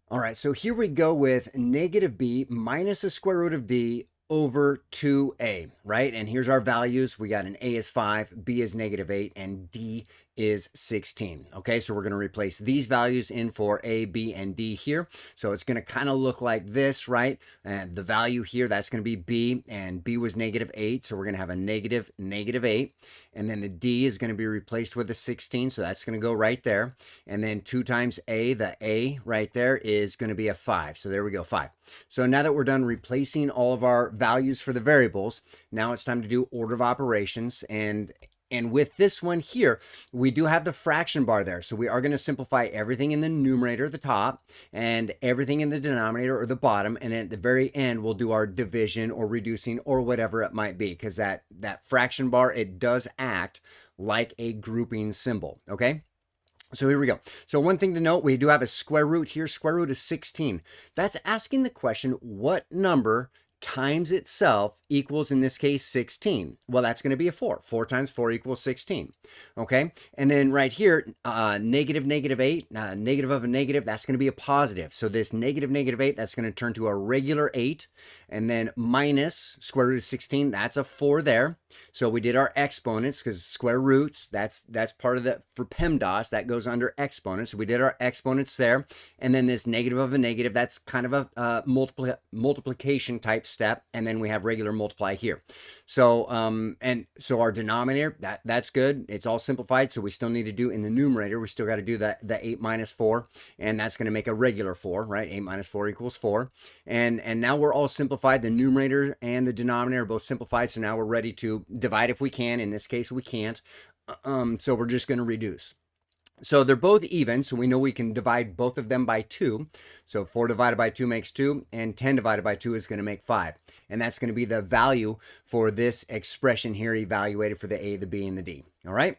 All right, so here we go with negative b minus the square root of d over 2a, right? And here's our values. We got an a is 5, b is negative 8, and d is 16. Okay, so we're going to replace these values in for a, b, and d here. So it's going to kind of look like this, right? And the value here, that's going to be b, and b was negative 8, so we're going to have a negative 8. And then the d is going to be replaced with a 16, so that's going to go right there. And then 2 times a, the a right there is going to be a 5. So there we go, 5. So now that we're done replacing all of our values for the variables, now it's time to do order of operations. And with this one here, we do have the fraction bar there. So we are going to simplify everything in the numerator, the top, and everything in the denominator or the bottom. And at the very end, we'll do our division or reducing or whatever it might be, because that fraction bar, it does act like a grouping symbol, okay? So here we go. So one thing to note, we do have a square root here. Square root is 16. That's asking the question, what number times itself equals, in this case, 16. Well, that's going to be a 4. 4 times 4 equals 16. Okay, and then right here, negative 8, negative of a negative, that's going to be a positive. So this negative 8, that's going to turn to a regular 8, and then minus square root of 16, that's a 4 there. So we did our exponents, because square roots, that's part of the, for PEMDAS, that goes under exponents. So we did our exponents there, and then this negative of a negative, that's kind of a multiplication type step, and then we have regular multiply here. So and so our denominator, that's good. It's all simplified, so we still need to do in the numerator, we still got to do the 8 minus 4, and that's going to make a regular 4, right? 8 minus 4 equals 4. And now we're all simplified. The numerator and the denominator are both simplified, so now we're ready to divide if we can. In this case, we can't. So we're just going to reduce. So they're both even, so we know we can divide both of them by 2. So 4 divided by 2 makes 2, and 10 divided by 2 is going to make 5. And that's going to be the value for this expression here, evaluated for the a, the b, and the d. All right?